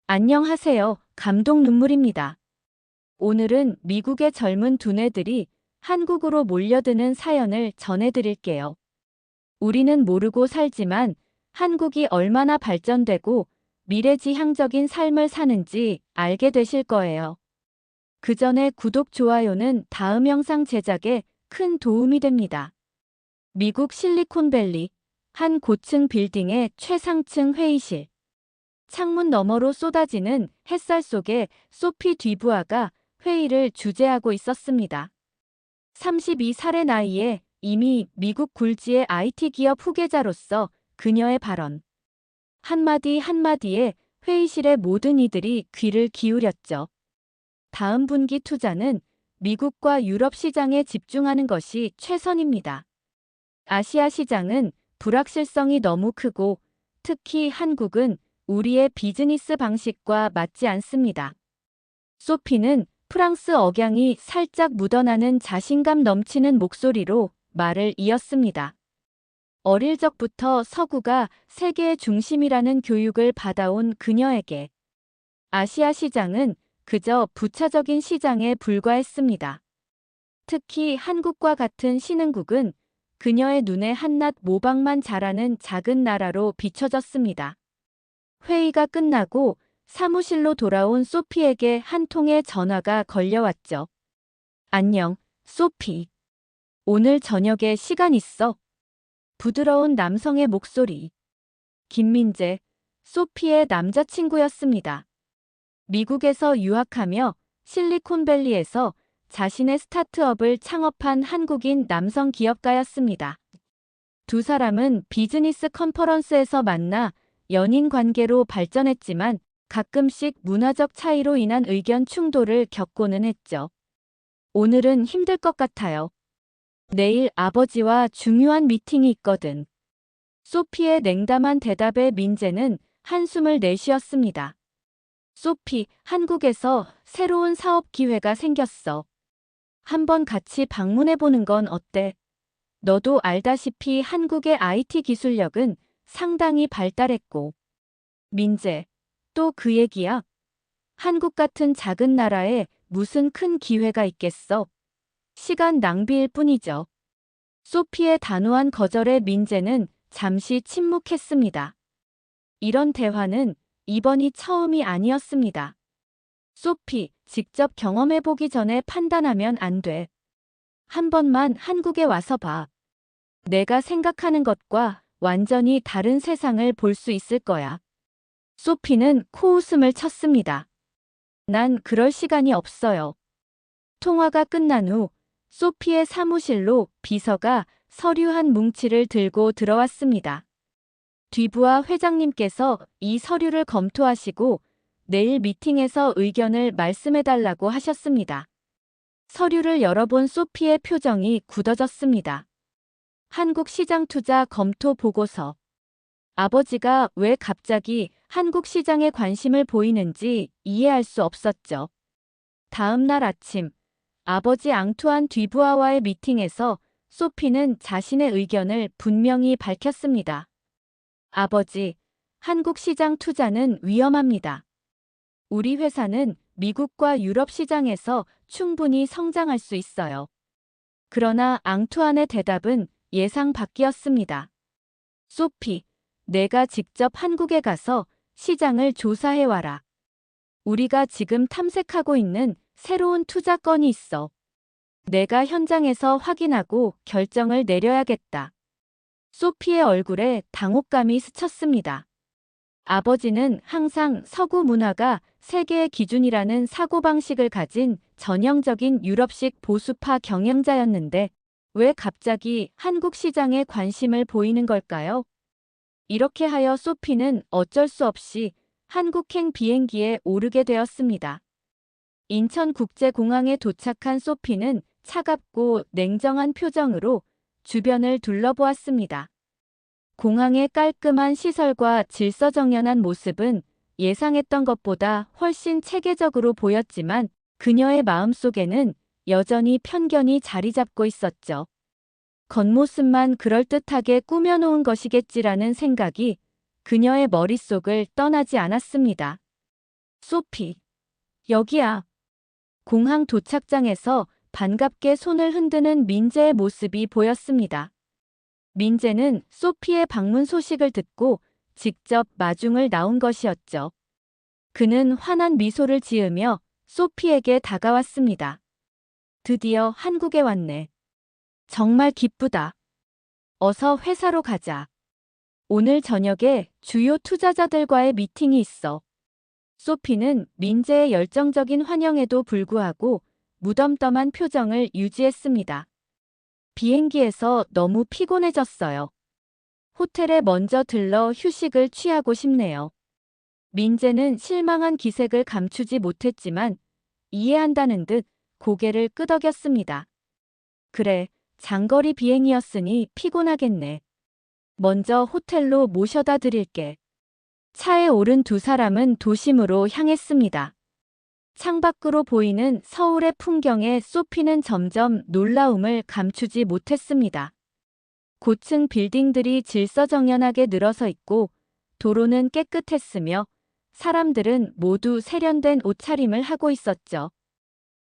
안녕하세요. 감동 눈물입니다. 오늘은 미국의 젊은 두뇌들이 한국으로 몰려드는 사연을 전해드릴게요. 우리는 모르고 살지만 한국이 얼마나 발전되고 미래지향적인 삶을 사는지 알게 되실 거예요. 그 전에 구독, 좋아요는 다음 영상 제작에 큰 도움이 됩니다. 미국 실리콘밸리 한 고층 빌딩의 최상층 회의실. 창문 너머로 쏟아지는 햇살 속에 소피 뒤부아가 회의를 주재하고 있었습니다. 32살의 나이에 이미 미국 굴지의 IT 기업 후계자로서 그녀의 발언 한마디 한마디에 회의실의 모든 이들이 귀를 기울였죠. 다음 분기 투자는 미국과 유럽 시장에 집중하는 것이 최선입니다. 아시아 시장은 불확실성이 너무 크고 특히 한국은 우리의 비즈니스 방식과 맞지 않습니다. 소피는 프랑스 억양이 살짝 묻어나는 자신감 넘치는 목소리로 말을 이었습니다. 어릴 적부터 서구가 세계의 중심이라는 교육을 받아온 그녀에게 아시아 시장은 그저 부차적인 시장에 불과했습니다. 특히 한국과 같은 신흥국은 그녀의 눈에 한낱 모방만 자라는 작은 나라로 비춰졌습니다. 회의가 끝나고 사무실로 돌아온 소피에게 한 통의 전화가 걸려왔죠. 안녕, 소피. 오늘 저녁에 시간 있어? 부드러운 남성의 목소리. 김민재, 소피의 남자친구였습니다. 미국에서 유학하며 실리콘밸리에서 자신의 스타트업을 창업한 한국인 남성 기업가였습니다. 두 사람은 비즈니스 컨퍼런스에서 만나 연인 관계로 발전했지만 가끔씩 문화적 차이로 인한 의견 충돌을 겪고는 했죠. 오늘은 힘들 것 같아요. 내일 아버지와 중요한 미팅이 있거든. 소피의 냉담한 대답에 민재는 한숨을 내쉬었습니다. 소피, 한국에서 새로운 사업 기회가 생겼어. 한번 같이 방문해보는 건 어때? 너도 알다시피 한국의 IT 기술력은 상당히 발달했고. 민재, 또 그 얘기야? 한국 같은 작은 나라에 무슨 큰 기회가 있겠어? 시간 낭비일 뿐이죠. 소피의 단호한 거절에 민재는 잠시 침묵했습니다. 이런 대화는 이번이 처음이 아니었습니다. 소피, 직접 경험해보기 전에 판단하면 안 돼. 한 번만 한국에 와서 봐. 내가 생각하는 것과 완전히 다른 세상을 볼 수 있을 거야. 소피는 코웃음을 쳤습니다. 난 그럴 시간이 없어요. 통화가 끝난 후 소피의 사무실로 비서가 서류 한 뭉치를 들고 들어왔습니다. 뒤부하 회장님께서 이 서류를 검토하시고 내일 미팅에서 의견을 말씀해달라고 하셨습니다. 서류를 열어본 소피의 표정이 굳어졌습니다. 한국 시장 투자 검토 보고서. 아버지가 왜 갑자기 한국 시장에 관심을 보이는지 이해할 수 없었죠. 다음 날 아침, 아버지 앙투안 뒤부아와의 미팅에서 소피는 자신의 의견을 분명히 밝혔습니다. 아버지, 한국 시장 투자는 위험합니다. 우리 회사는 미국과 유럽 시장에서 충분히 성장할 수 있어요. 그러나 앙투안의 대답은 예상 밖이었습니다. 소피, 내가 직접 한국에 가서 시장을 조사해와라. 우리가 지금 탐색하고 있는 새로운 투자건이 있어. 내가 현장에서 확인하고 결정을 내려야겠다. 소피의 얼굴에 당혹감이 스쳤습니다. 아버지는 항상 서구 문화가 세계의 기준이라는 사고방식을 가진 전형적인 유럽식 보수파 경영자였는데 왜 갑자기 한국 시장에 관심을 보이는 걸까요? 이렇게 하여 소피는 어쩔 수 없이 한국행 비행기에 오르게 되었습니다. 인천국제공항에 도착한 소피는 차갑고 냉정한 표정으로 주변을 둘러보았습니다. 공항의 깔끔한 시설과 질서정연한 모습은 예상했던 것보다 훨씬 체계적으로 보였지만 그녀의 마음속에는 여전히 편견이 자리 잡고 있었죠. 겉모습만 그럴듯하게 꾸며놓은 것이겠지라는 생각이 그녀의 머릿속을 떠나지 않았습니다. 소피, 여기야. 공항 도착장에서 반갑게 손을 흔드는 민재의 모습이 보였습니다. 민재는 소피의 방문 소식을 듣고 직접 마중을 나온 것이었죠. 그는 환한 미소를 지으며 소피에게 다가왔습니다. 드디어 한국에 왔네. 정말 기쁘다. 어서 회사로 가자. 오늘 저녁에 주요 투자자들과의 미팅이 있어. 소피는 민재의 열정적인 환영에도 불구하고 무덤덤한 표정을 유지했습니다. 비행기에서 너무 피곤해졌어요. 호텔에 먼저 들러 휴식을 취하고 싶네요. 민재는 실망한 기색을 감추지 못했지만 이해한다는 듯 고개를 끄덕였습니다. 그래, 장거리 비행이었으니 피곤하겠네. 먼저 호텔로 모셔다 드릴게. 차에 오른 두 사람은 도심으로 향했습니다. 창밖으로 보이는 서울의 풍경에 소피는 점점 놀라움을 감추지 못했습니다. 고층 빌딩들이 질서정연하게 늘어서 있고 도로는 깨끗했으며 사람들은 모두 세련된 옷차림을 하고 있었죠.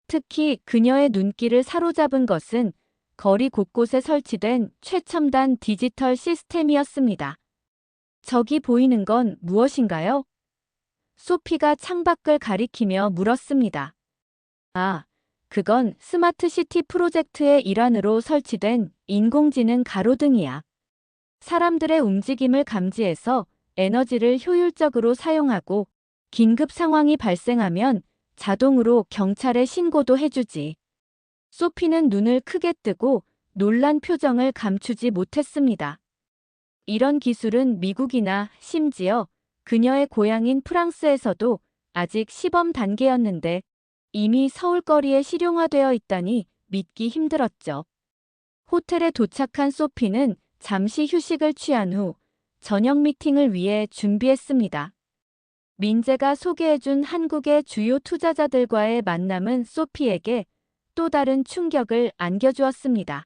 특히 그녀의 눈길을 사로잡은 것은 거리 곳곳에 설치된 최첨단 디지털 시스템이었습니다. 저기 보이는 건 무엇인가요? 소피가 창밖을 가리키며 물었습니다. 아, 그건 스마트시티 프로젝트의 일환으로 설치된 인공지능 가로등이야. 사람들의 움직임을 감지해서 에너지를 효율적으로 사용하고 긴급 상황이 발생하면 자동으로 경찰에 신고도 해주지. 소피는 눈을 크게 뜨고 놀란 표정을 감추지 못했습니다. 이런 기술은 미국이나 심지어 그녀의 고향인 프랑스에서도 아직 시범 단계였는데 이미 서울거리에 실용화되어 있다니 믿기 힘들었죠. 호텔에 도착한 소피는 잠시 휴식을 취한 후 저녁 미팅을 위해 준비했습니다. 민재가 소개해준 한국의 주요 투자자들과의 만남은 소피에게 또 다른 충격을 안겨주었습니다.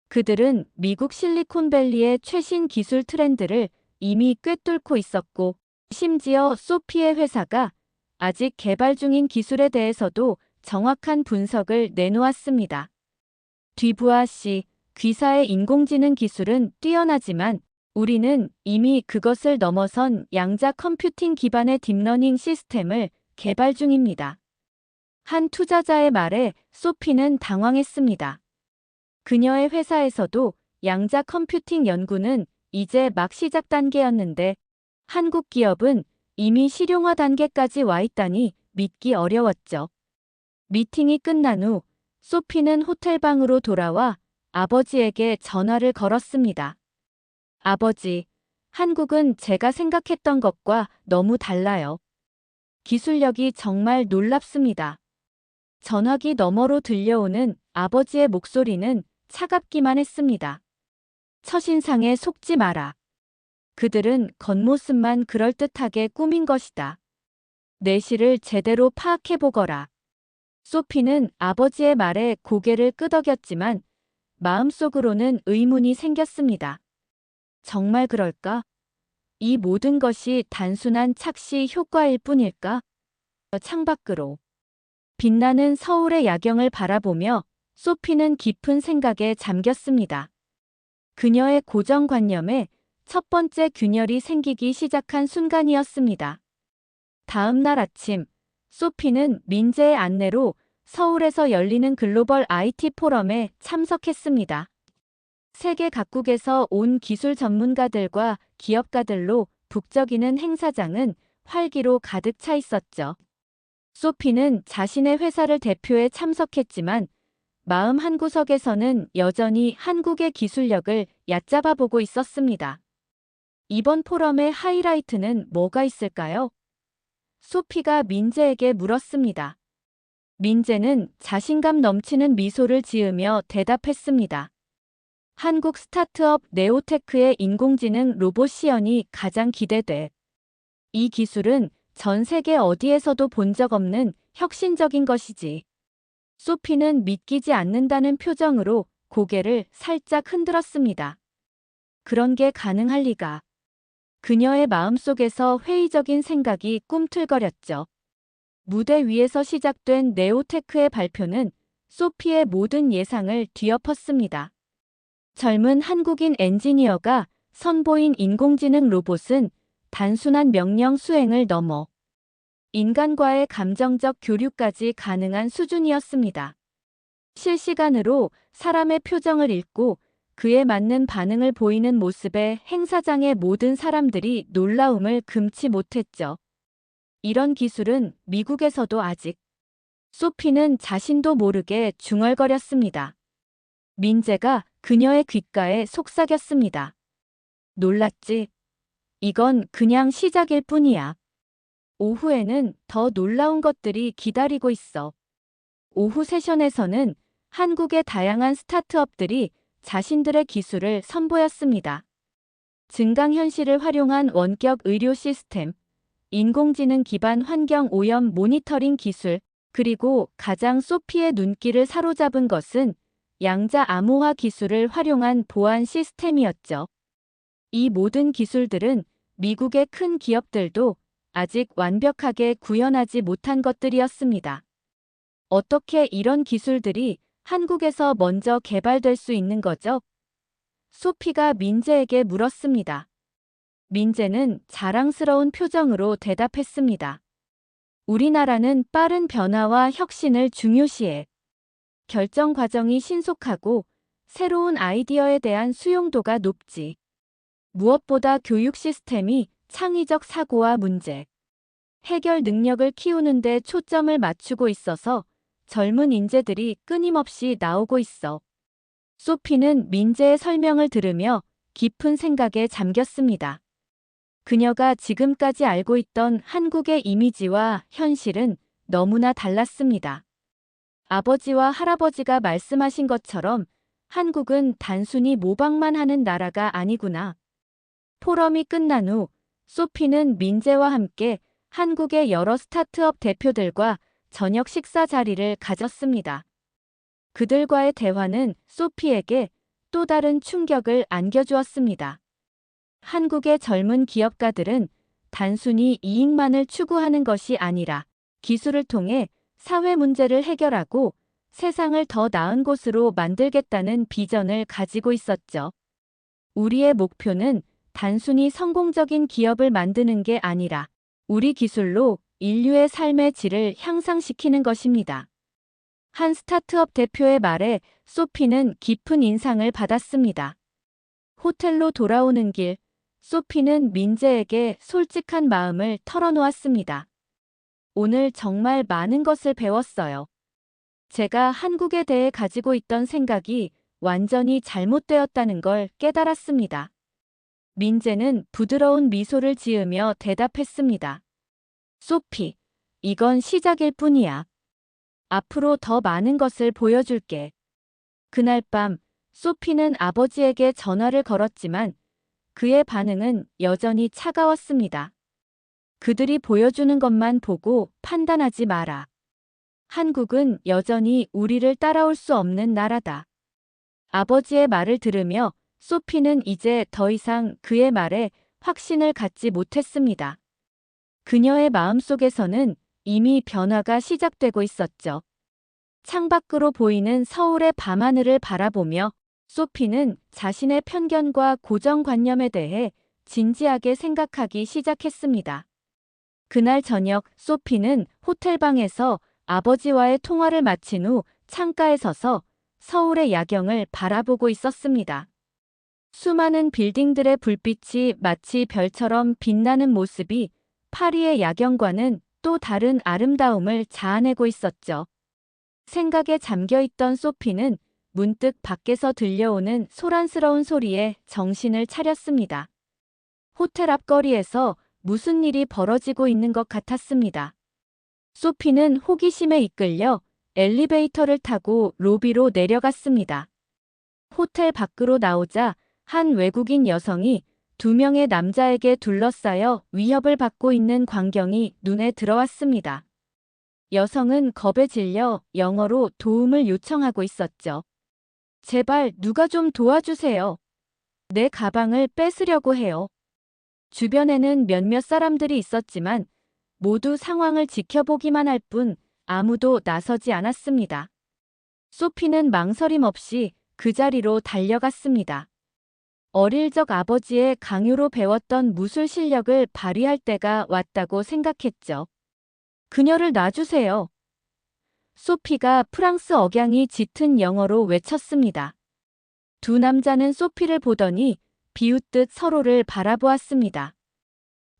그들은 미국 실리콘밸리의 최신 기술 트렌드를 이미 꿰뚫고 있었고, 심지어 소피의 회사가 아직 개발 중인 기술에 대해서도 정확한 분석을 내놓았습니다. 뒤부아 씨, 귀사의 인공지능 기술은 뛰어나지만 우리는 이미 그것을 넘어선 양자 컴퓨팅 기반의 딥러닝 시스템을 개발 중입니다. 한 투자자의 말에 소피는 당황했습니다. 그녀의 회사에서도 양자 컴퓨팅 연구는 이제 막 시작 단계였는데 한국 기업은 이미 실용화 단계까지 와 있다니 믿기 어려웠죠. 미팅이 끝난 후 소피는 호텔방으로 돌아와 아버지에게 전화를 걸었습니다. 아버지, 한국은 제가 생각했던 것과 너무 달라요. 기술력이 정말 놀랍습니다. 전화기 너머로 들려오는 아버지의 목소리는 차갑기만 했습니다. 첫인상에 속지 마라. 그들은 겉모습만 그럴듯하게 꾸민 것이다. 내실을 제대로 파악해보거라. 소피는 아버지의 말에 고개를 끄덕였지만 마음속으로는 의문이 생겼습니다. 정말 그럴까? 이 모든 것이 단순한 착시 효과일 뿐일까? 창밖으로. 빛나는 서울의 야경을 바라보며 소피는 깊은 생각에 잠겼습니다. 그녀의 고정관념에 첫 번째 균열이 생기기 시작한 순간이었습니다. 다음 날 아침, 소피는 민재의 안내로 서울에서 열리는 글로벌 IT 포럼에 참석했습니다. 세계 각국에서 온 기술 전문가들과 기업가들로 북적이는 행사장은 활기로 가득 차 있었죠. 소피는 자신의 회사를 대표해 참석했지만 마음 한구석에서는 여전히 한국의 기술력을 얕잡아보고 있었습니다. 이번 포럼의 하이라이트는 뭐가 있을까요? 소피가 민재에게 물었습니다. 민재는 자신감 넘치는 미소를 지으며 대답했습니다. 한국 스타트업 네오테크의 인공지능 로봇 시연이 가장 기대돼. 이 기술은 전 세계 어디에서도 본 적 없는 혁신적인 것이지. 소피는 믿기지 않는다는 표정으로 고개를 살짝 흔들었습니다. 그런 게 가능할 리가. 그녀의 마음속에서 회의적인 생각이 꿈틀거렸죠. 무대 위에서 시작된 네오테크의 발표는 소피의 모든 예상을 뒤엎었습니다. 젊은 한국인 엔지니어가 선보인 인공지능 로봇은 단순한 명령 수행을 넘어 인간과의 감정적 교류까지 가능한 수준이었습니다. 실시간으로 사람의 표정을 읽고 그에 맞는 반응을 보이는 모습에 행사장의 모든 사람들이 놀라움을 금치 못했죠. 이런 기술은 미국에서도 아직. 소피는 자신도 모르게 중얼거렸습니다. 민재가 그녀의 귓가에 속삭였습니다. 놀랐지? 이건 그냥 시작일 뿐이야. 오후에는 더 놀라운 것들이 기다리고 있어. 오후 세션에서는 한국의 다양한 스타트업들이 자신들의 기술을 선보였습니다. 증강현실을 활용한 원격 의료 시스템, 인공지능 기반 환경 오염 모니터링 기술, 그리고 가장 소피의 눈길을 사로잡은 것은 양자 암호화 기술을 활용한 보안 시스템이었죠. 이 모든 기술들은 미국의 큰 기업들도 아직 완벽하게 구현하지 못한 것들이었습니다. 어떻게 이런 기술들이 한국에서 먼저 개발될 수 있는 거죠? 소피가 민재에게 물었습니다. 민재는 자랑스러운 표정으로 대답했습니다. 우리나라는 빠른 변화와 혁신을 중요시해. 결정 과정이 신속하고 새로운 아이디어에 대한 수용도가 높지. 무엇보다 교육 시스템이 창의적 사고와 문제, 해결 능력을 키우는 데 초점을 맞추고 있어서 젊은 인재들이 끊임없이 나오고 있어. 소피는 민재의 설명을 들으며 깊은 생각에 잠겼습니다. 그녀가 지금까지 알고 있던 한국의 이미지와 현실은 너무나 달랐습니다. 아버지와 할아버지가 말씀하신 것처럼 한국은 단순히 모방만 하는 나라가 아니구나. 포럼이 끝난 후 소피는 민재와 함께 한국의 여러 스타트업 대표들과 저녁 식사 자리를 가졌습니다. 그들과의 대화는 소피에게 또 다른 충격을 안겨주었습니다. 한국의 젊은 기업가들은 단순히 이익만을 추구하는 것이 아니라 기술을 통해 사회 문제를 해결하고 세상을 더 나은 곳으로 만들겠다는 비전을 가지고 있었죠. 우리의 목표는 단순히 성공적인 기업을 만드는 게 아니라 우리 기술로 인류의 삶의 질을 향상시키는 것입니다. 한 스타트업 대표의 말에 소피는 깊은 인상을 받았습니다. 호텔로 돌아오는 길, 소피는 민재에게 솔직한 마음을 털어놓았습니다. 오늘 정말 많은 것을 배웠어요. 제가 한국에 대해 가지고 있던 생각이 완전히 잘못되었다는 걸 깨달았습니다. 민재는 부드러운 미소를 지으며 대답했습니다. 소피, 이건 시작일 뿐이야. 앞으로 더 많은 것을 보여줄게. 그날 밤, 소피는 아버지에게 전화를 걸었지만 그의 반응은 여전히 차가웠습니다. 그들이 보여주는 것만 보고 판단하지 마라. 한국은 여전히 우리를 따라올 수 없는 나라다. 아버지의 말을 들으며 소피는 이제 더 이상 그의 말에 확신을 갖지 못했습니다. 그녀의 마음속에서는 이미 변화가 시작되고 있었죠. 창밖으로 보이는 서울의 밤하늘을 바라보며 소피는 자신의 편견과 고정관념에 대해 진지하게 생각하기 시작했습니다. 그날 저녁 소피는 호텔방에서 아버지와의 통화를 마친 후 창가에 서서 서울의 야경을 바라보고 있었습니다. 수많은 빌딩들의 불빛이 마치 별처럼 빛나는 모습이 파리의 야경과는 또 다른 아름다움을 자아내고 있었죠. 생각에 잠겨있던 소피는 문득 밖에서 들려오는 소란스러운 소리에 정신을 차렸습니다. 호텔 앞 거리에서 무슨 일이 벌어지고 있는 것 같았습니다. 소피는 호기심에 이끌려 엘리베이터를 타고 로비로 내려갔습니다. 호텔 밖으로 나오자 한 외국인 여성이 두 명의 남자에게 둘러싸여 위협을 받고 있는 광경이 눈에 들어왔습니다. 여성은 겁에 질려 영어로 도움을 요청하고 있었죠. 제발 누가 좀 도와주세요. 내 가방을 뺏으려고 해요. 주변에는 몇몇 사람들이 있었지만 모두 상황을 지켜보기만 할 뿐 아무도 나서지 않았습니다. 소피는 망설임 없이 그 자리로 달려갔습니다. 어릴 적 아버지의 강요로 배웠던 무술 실력을 발휘할 때가 왔다고 생각했죠. 그녀를 놔주세요. 소피가 프랑스 억양이 짙은 영어로 외쳤습니다. 두 남자는 소피를 보더니 비웃듯 서로를 바라보았습니다.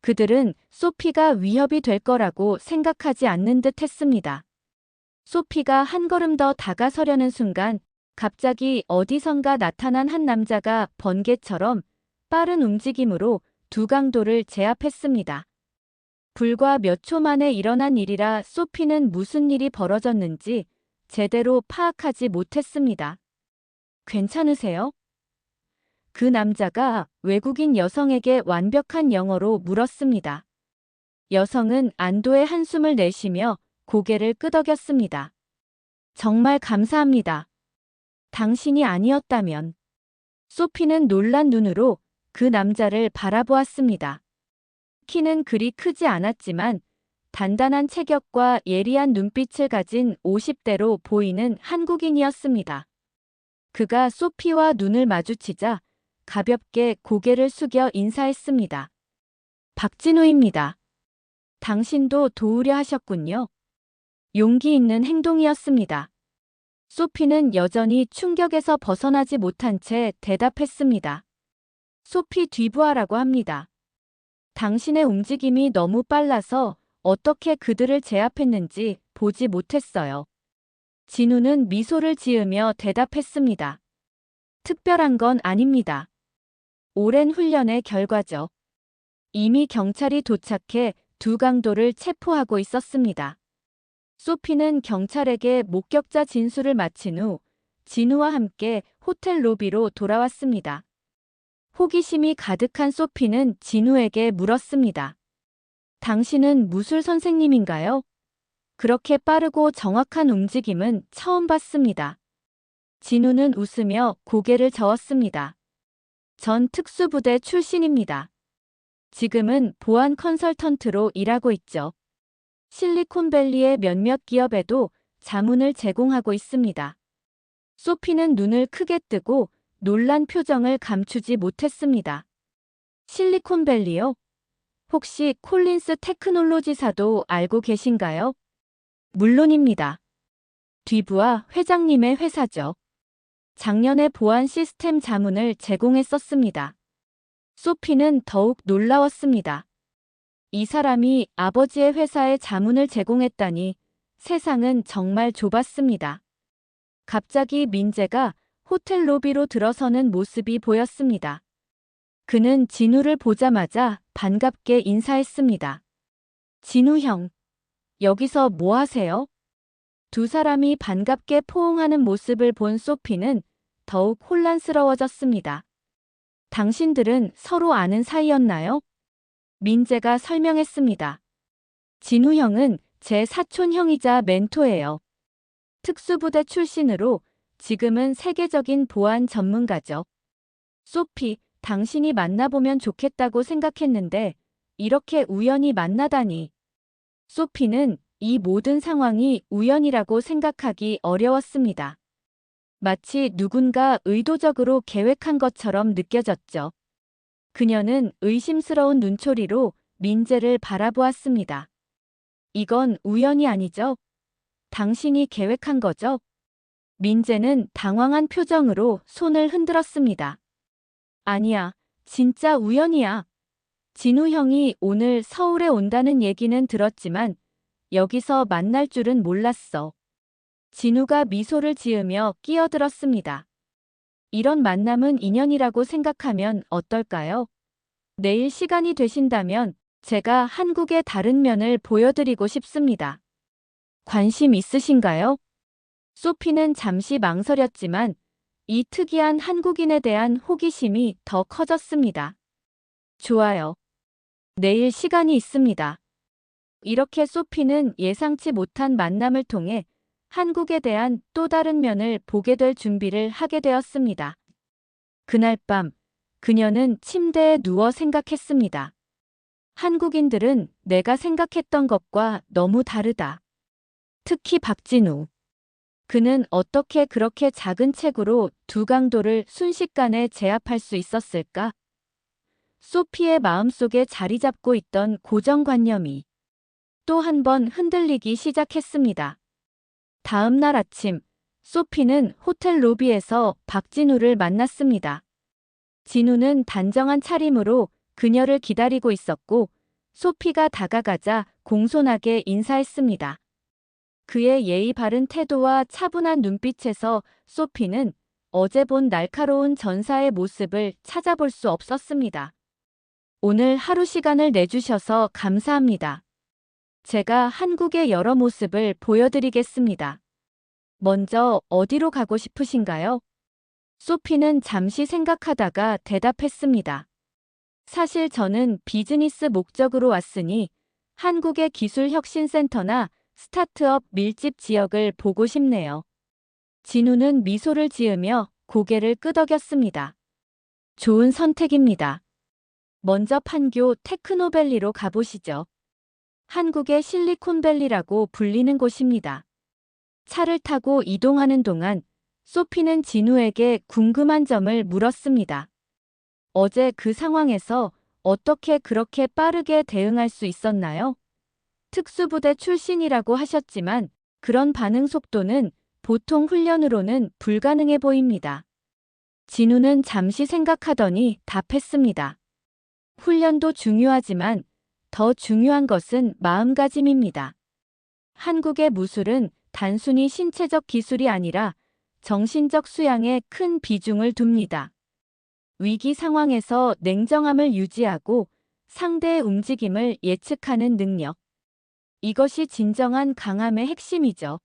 그들은 소피가 위협이 될 거라고 생각하지 않는 듯 했습니다. 소피가 한 걸음 더 다가서려는 순간 갑자기 어디선가 나타난 한 남자가 번개처럼 빠른 움직임으로 두 강도를 제압했습니다. 불과 몇 초 만에 일어난 일이라 소피는 무슨 일이 벌어졌는지 제대로 파악하지 못했습니다. 괜찮으세요? 그 남자가 외국인 여성에게 완벽한 영어로 물었습니다. 여성은 안도의 한숨을 내쉬며 고개를 끄덕였습니다. 정말 감사합니다. 당신이 아니었다면. 소피는 놀란 눈으로 그 남자를 바라보았습니다. 키는 그리 크지 않았지만 단단한 체격과 예리한 눈빛을 가진 50대로 보이는 한국인이었습니다. 그가 소피와 눈을 마주치자 가볍게 고개를 숙여 인사했습니다. 박진우입니다. 당신도 도우려 하셨군요. 용기 있는 행동이었습니다. 소피는 여전히 충격에서 벗어나지 못한 채 대답했습니다. 소피 뒤부하라고 합니다. 당신의 움직임이 너무 빨라서 어떻게 그들을 제압했는지 보지 못했어요. 진우는 미소를 지으며 대답했습니다. 특별한 건 아닙니다. 오랜 훈련의 결과죠. 이미 경찰이 도착해 두 강도를 체포하고 있었습니다. 소피는 경찰에게 목격자 진술을 마친 후 진우와 함께 호텔 로비로 돌아왔습니다. 호기심이 가득한 소피는 진우에게 물었습니다. 당신은 무술 선생님인가요? 그렇게 빠르고 정확한 움직임은 처음 봤습니다. 진우는 웃으며 고개를 저었습니다. 전 특수부대 출신입니다. 지금은 보안 컨설턴트로 일하고 있죠. 실리콘밸리의 몇몇 기업에도 자문을 제공하고 있습니다. 소피는 눈을 크게 뜨고 놀란 표정을 감추지 못했습니다. 실리콘밸리요? 혹시 콜린스 테크놀로지사도 알고 계신가요? 물론입니다. 뒤부하 회장님의 회사죠. 작년에 보안 시스템 자문을 제공했었습니다. 소피는 더욱 놀라웠습니다. 이 사람이 아버지의 회사에 자문을 제공했다니 세상은 정말 좁았습니다. 갑자기 민재가 호텔 로비로 들어서는 모습이 보였습니다. 그는 진우를 보자마자 반갑게 인사했습니다. 진우 형, 여기서 뭐 하세요? 두 사람이 반갑게 포옹하는 모습을 본 소피는 더욱 혼란스러워졌습니다. 당신들은 서로 아는 사이였나요? 민재가 설명했습니다. 진우 형은 제 사촌 형이자 멘토예요. 특수부대 출신으로 지금은 세계적인 보안 전문가죠. 소피, 당신이 만나보면 좋겠다고 생각했는데 이렇게 우연히 만나다니. 소피는 이 모든 상황이 우연이라고 생각하기 어려웠습니다. 마치 누군가 의도적으로 계획한 것처럼 느껴졌죠. 그녀는 의심스러운 눈초리로 민재를 바라보았습니다. 이건 우연이 아니죠? 당신이 계획한 거죠? 민재는 당황한 표정으로 손을 흔들었습니다. 아니야, 진짜 우연이야. 진우 형이 오늘 서울에 온다는 얘기는 들었지만 여기서 만날 줄은 몰랐어. 진우가 미소를 지으며 끼어들었습니다. 이런 만남은 인연이라고 생각하면 어떨까요? 내일 시간이 되신다면 제가 한국의 다른 면을 보여드리고 싶습니다. 관심 있으신가요? 소피는 잠시 망설였지만 이 특이한 한국인에 대한 호기심이 더 커졌습니다. 좋아요. 내일 시간이 있습니다. 이렇게 소피는 예상치 못한 만남을 통해 한국에 대한 또 다른 면을 보게 될 준비를 하게 되었습니다. 그날 밤, 그녀는 침대에 누워 생각했습니다. 한국인들은 내가 생각했던 것과 너무 다르다. 특히 박진우. 그는 어떻게 그렇게 작은 책으로 두 강도를 순식간에 제압할 수 있었을까? 소피의 마음속에 자리 잡고 있던 고정관념이 또 한 번 흔들리기 시작했습니다. 다음 날 아침, 소피는 호텔 로비에서 박진우를 만났습니다. 진우는 단정한 차림으로 그녀를 기다리고 있었고, 소피가 다가가자 공손하게 인사했습니다. 그의 예의 바른 태도와 차분한 눈빛에서 소피는 어제 본 날카로운 전사의 모습을 찾아볼 수 없었습니다. 오늘 하루 시간을 내주셔서 감사합니다. 제가 한국의 여러 모습을 보여드리겠습니다. 먼저 어디로 가고 싶으신가요? 소피는 잠시 생각하다가 대답했습니다. 사실 저는 비즈니스 목적으로 왔으니 한국의 기술혁신센터나 스타트업 밀집 지역을 보고 싶네요. 진우는 미소를 지으며 고개를 끄덕였습니다. 좋은 선택입니다. 먼저 판교 테크노밸리로 가보시죠. 한국의 실리콘밸리라고 불리는 곳입니다. 차를 타고 이동하는 동안 소피는 진우에게 궁금한 점을 물었습니다. 어제 그 상황에서 어떻게 그렇게 빠르게 대응할 수 있었나요? 특수부대 출신이라고 하셨지만 그런 반응 속도는 보통 훈련으로는 불가능해 보입니다. 진우는 잠시 생각하더니 답했습니다. 훈련도 중요하지만 더 중요한 것은 마음가짐입니다. 한국의 무술은 단순히 신체적 기술이 아니라 정신적 수양에 큰 비중을 둡니다. 위기 상황에서 냉정함을 유지하고 상대의 움직임을 예측하는 능력. 이것이 진정한 강함의 핵심이죠.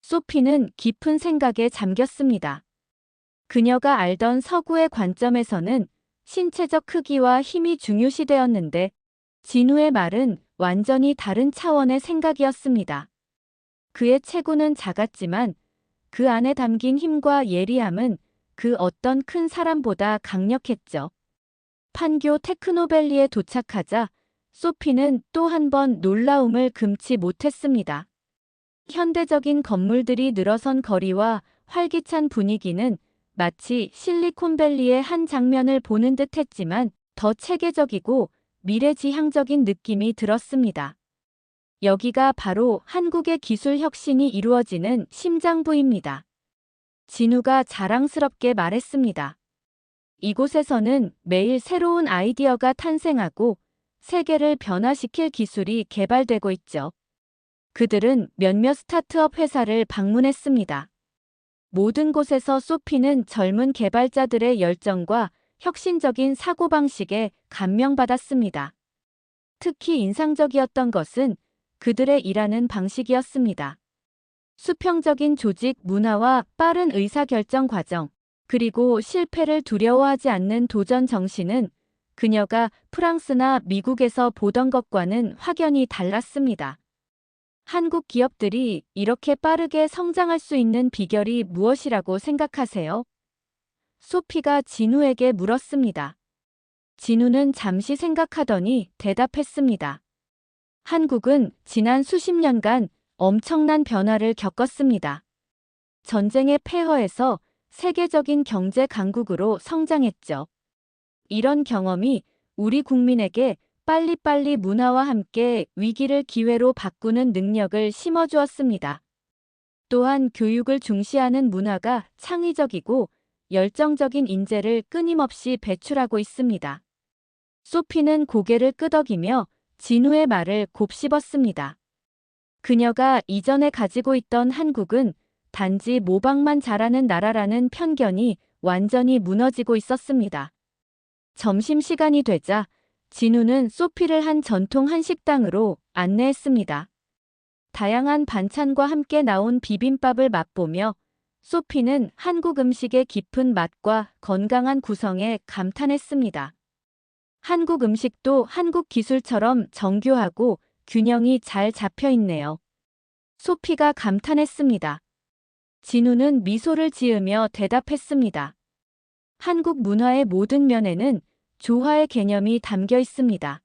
소피는 깊은 생각에 잠겼습니다. 그녀가 알던 서구의 관점에서는 신체적 크기와 힘이 중요시되었는데 진우의 말은 완전히 다른 차원의 생각이었습니다. 그의 체구는 작았지만 그 안에 담긴 힘과 예리함은 그 어떤 큰 사람보다 강력했죠. 판교 테크노밸리에 도착하자 소피는 또 한 번 놀라움을 금치 못했습니다. 현대적인 건물들이 늘어선 거리와 활기찬 분위기는 마치 실리콘밸리의 한 장면을 보는 듯 했지만 더 체계적이고 미래지향적인 느낌이 들었습니다. 여기가 바로 한국의 기술 혁신이 이루어지는 심장부입니다. 진우가 자랑스럽게 말했습니다. 이곳에서는 매일 새로운 아이디어가 탄생하고 세계를 변화시킬 기술이 개발되고 있죠. 그들은 몇몇 스타트업 회사를 방문했습니다. 모든 곳에서 소피는 젊은 개발자들의 열정과 혁신적인 사고방식에 감명받았습니다. 특히 인상적이었던 것은 그들의 일하는 방식이었습니다. 수평적인 조직 문화와 빠른 의사결정 과정, 그리고 실패를 두려워하지 않는 도전 정신은 그녀가 프랑스나 미국에서 보던 것과는 확연히 달랐습니다. 한국 기업들이 이렇게 빠르게 성장할 수 있는 비결이 무엇이라고 생각하세요? 소피가 진우에게 물었습니다. 진우는 잠시 생각하더니 대답했습니다. 한국은 지난 수십 년간 엄청난 변화를 겪었습니다. 전쟁의 폐허에서 세계적인 경제 강국으로 성장했죠. 이런 경험이 우리 국민에게 빨리빨리 문화와 함께 위기를 기회로 바꾸는 능력을 심어주었습니다. 또한 교육을 중시하는 문화가 창의적이고 열정적인 인재를 끊임없이 배출하고 있습니다. 소피는 고개를 끄덕이며 진우의 말을 곱씹었습니다. 그녀가 이전에 가지고 있던 한국은 단지 모방만 잘하는 나라라는 편견이 완전히 무너지고 있었습니다. 점심시간이 되자 진우는 소피를 한 전통 한식당으로 안내했습니다. 다양한 반찬과 함께 나온 비빔밥을 맛보며 소피는 한국 음식의 깊은 맛과 건강한 구성에 감탄했습니다. 한국 음식도 한국 기술처럼 정교하고 균형이 잘 잡혀 있네요. 소피가 감탄했습니다. 진우는 미소를 지으며 대답했습니다. 한국 문화의 모든 면에는 조화의 개념이 담겨 있습니다.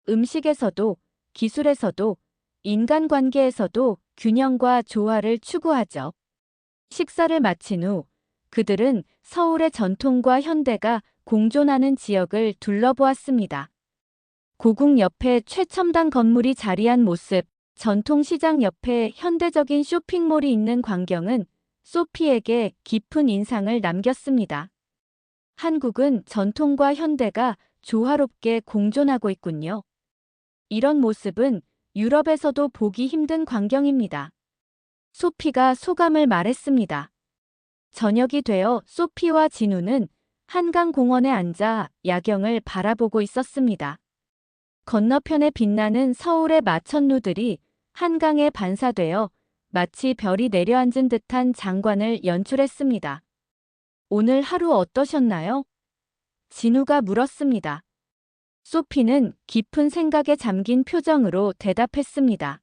음식에서도, 기술에서도, 인간관계에서도 균형과 조화를 추구하죠. 식사를 마친 후 그들은 서울의 전통과 현대가 공존하는 지역을 둘러보았습니다. 고궁 옆에 최첨단 건물이 자리한 모습, 전통시장 옆에 현대적인 쇼핑몰이 있는 광경은 소피에게 깊은 인상을 남겼습니다. 한국은 전통과 현대가 조화롭게 공존하고 있군요. 이런 모습은 유럽에서도 보기 힘든 광경입니다. 소피가 소감을 말했습니다. 저녁이 되어 소피와 진우는 한강공원에 앉아 야경을 바라보고 있었습니다. 건너편에 빛나는 서울의 마천루들이 한강에 반사되어 마치 별이 내려앉은 듯한 장관을 연출했습니다. 오늘 하루 어떠셨나요? 진우가 물었습니다. 소피는 깊은 생각에 잠긴 표정으로 대답했습니다.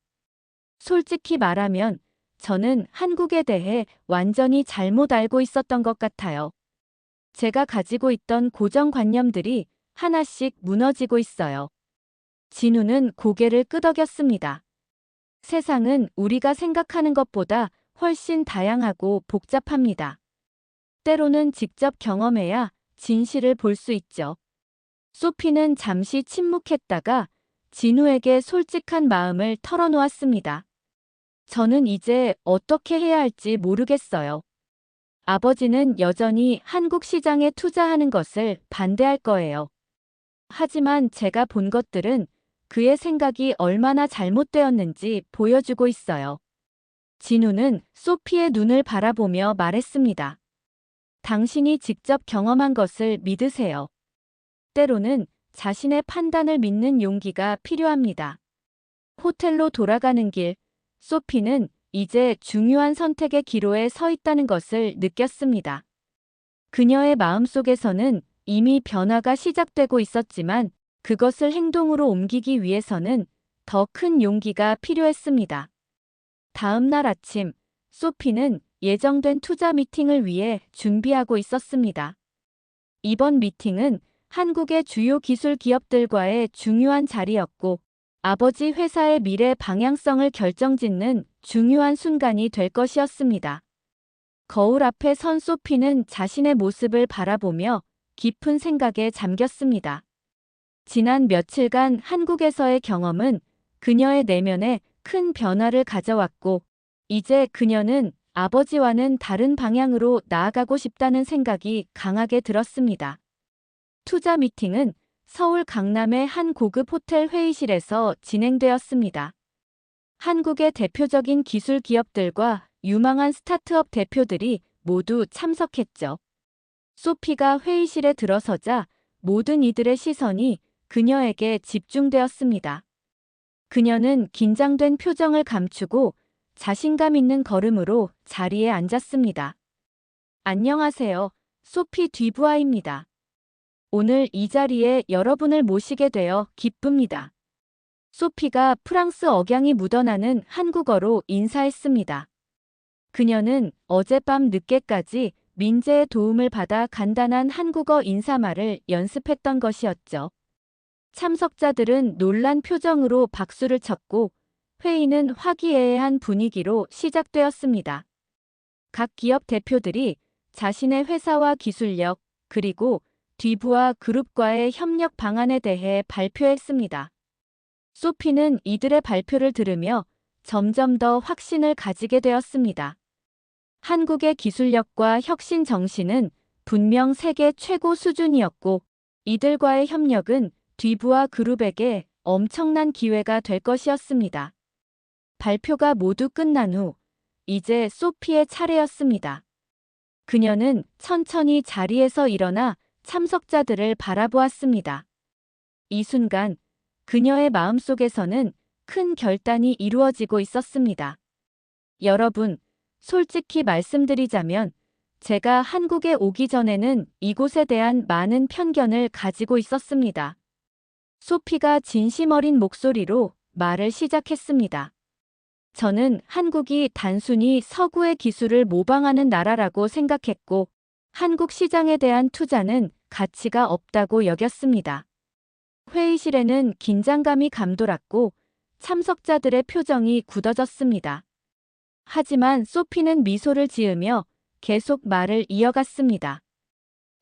솔직히 말하면 저는 한국에 대해 완전히 잘못 알고 있었던 것 같아요. 제가 가지고 있던 고정관념들이 하나씩 무너지고 있어요. 진우는 고개를 끄덕였습니다. 세상은 우리가 생각하는 것보다 훨씬 다양하고 복잡합니다. 때로는 직접 경험해야 진실을 볼 수 있죠. 소피는 잠시 침묵했다가 진우에게 솔직한 마음을 털어놓았습니다. 저는 이제 어떻게 해야 할지 모르겠어요. 아버지는 여전히 한국 시장에 투자하는 것을 반대할 거예요. 하지만 제가 본 것들은 그의 생각이 얼마나 잘못되었는지 보여주고 있어요. 진우는 소피의 눈을 바라보며 말했습니다. 당신이 직접 경험한 것을 믿으세요. 때로는 자신의 판단을 믿는 용기가 필요합니다. 호텔로 돌아가는 길, 소피는 이제 중요한 선택의 기로에 서 있다는 것을 느꼈습니다. 그녀의 마음속에서는 이미 변화가 시작되고 있었지만 그것을 행동으로 옮기기 위해서는 더 큰 용기가 필요했습니다. 다음 날 아침, 소피는 예정된 투자 미팅을 위해 준비하고 있었습니다. 이번 미팅은 한국의 주요 기술 기업들과의 중요한 자리였고, 아버지 회사의 미래 방향성을 결정짓는 중요한 순간이 될 것이었습니다. 거울 앞에 선 소피는 자신의 모습을 바라보며 깊은 생각에 잠겼습니다. 지난 며칠간 한국에서의 경험은 그녀의 내면에 큰 변화를 가져왔고, 이제 그녀는 아버지와는 다른 방향으로 나아가고 싶다는 생각이 강하게 들었습니다. 투자 미팅은 서울 강남의 한 고급 호텔 회의실에서 진행되었습니다. 한국의 대표적인 기술 기업들과 유망한 스타트업 대표들이 모두 참석했죠. 소피가 회의실에 들어서자 모든 이들의 시선이 그녀에게 집중되었습니다. 그녀는 긴장된 표정을 감추고 자신감 있는 걸음으로 자리에 앉았습니다. 안녕하세요. 소피 듀부아입니다. 오늘 이 자리에 여러분을 모시게 되어 기쁩니다. 소피가 프랑스 억양이 묻어나는 한국어로 인사했습니다. 그녀는 어젯밤 늦게까지 민재의 도움을 받아 간단한 한국어 인사말을 연습했던 것이었죠. 참석자들은 놀란 표정으로 박수를 쳤고 회의는 화기애애한 분위기로 시작되었습니다. 각 기업 대표들이 자신의 회사와 기술력, 그리고 듀부아 그룹과의 협력 방안에 대해 발표했습니다. 소피는 이들의 발표를 들으며 점점 더 확신을 가지게 되었습니다. 한국의 기술력과 혁신 정신은 분명 세계 최고 수준이었고, 이들과의 협력은 듀부아 그룹에게 엄청난 기회가 될 것이었습니다. 발표가 모두 끝난 후 이제 소피의 차례였습니다. 그녀는 천천히 자리에서 일어나 참석자들을 바라보았습니다. 이 순간 그녀의 마음속에서는 큰 결단이 이루어지고 있었습니다. 여러분, 솔직히 말씀드리자면 제가 한국에 오기 전에는 이곳에 대한 많은 편견을 가지고 있었습니다. 소피가 진심 어린 목소리로 말을 시작했습니다. 저는 한국이 단순히 서구의 기술을 모방하는 나라라고 생각했고, 한국 시장에 대한 투자는 가치가 없다고 여겼습니다. 회의실에는 긴장감이 감돌았고 참석자들의 표정이 굳어졌습니다. 하지만 소피는 미소를 지으며 계속 말을 이어갔습니다.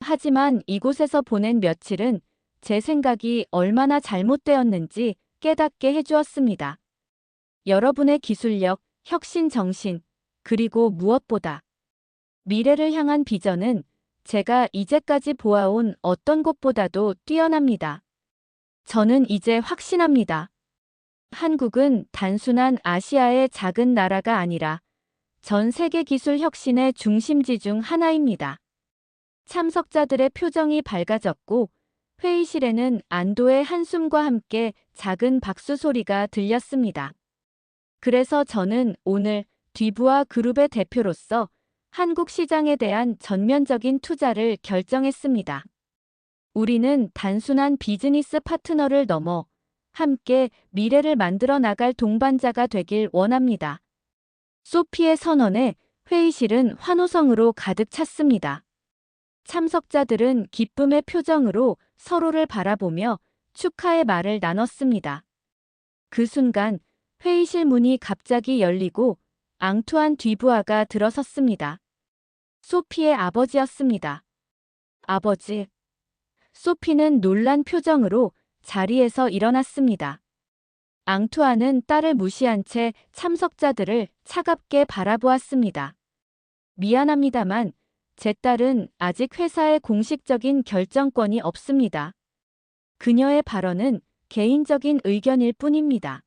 하지만 이곳에서 보낸 며칠은 제 생각이 얼마나 잘못되었는지 깨닫게 해주었습니다. 여러분의 기술력, 혁신 정신, 그리고 무엇보다 미래를 향한 비전은 제가 이제까지 보아온 어떤 곳보다도 뛰어납니다. 저는 이제 확신합니다. 한국은 단순한 아시아의 작은 나라가 아니라 전 세계 기술 혁신의 중심지 중 하나입니다. 참석자들의 표정이 밝아졌고 회의실에는 안도의 한숨과 함께 작은 박수 소리가 들렸습니다. 그래서 저는 오늘 뒤부아 그룹의 대표로서 한국 시장에 대한 전면적인 투자를 결정했습니다. 우리는 단순한 비즈니스 파트너를 넘어 함께 미래를 만들어 나갈 동반자가 되길 원합니다. 소피의 선언에 회의실은 환호성으로 가득 찼습니다. 참석자들은 기쁨의 표정으로 서로를 바라보며 축하의 말을 나눴습니다. 그 순간 회의실 문이 갑자기 열리고 앙투안 뒤부아가 들어섰습니다. 소피의 아버지였습니다. 아버지. 소피는 놀란 표정으로 자리에서 일어났습니다. 앙투안은 딸을 무시한 채 참석자들을 차갑게 바라보았습니다. 미안합니다만 제 딸은 아직 회사의 공식적인 결정권이 없습니다. 그녀의 발언은 개인적인 의견일 뿐입니다.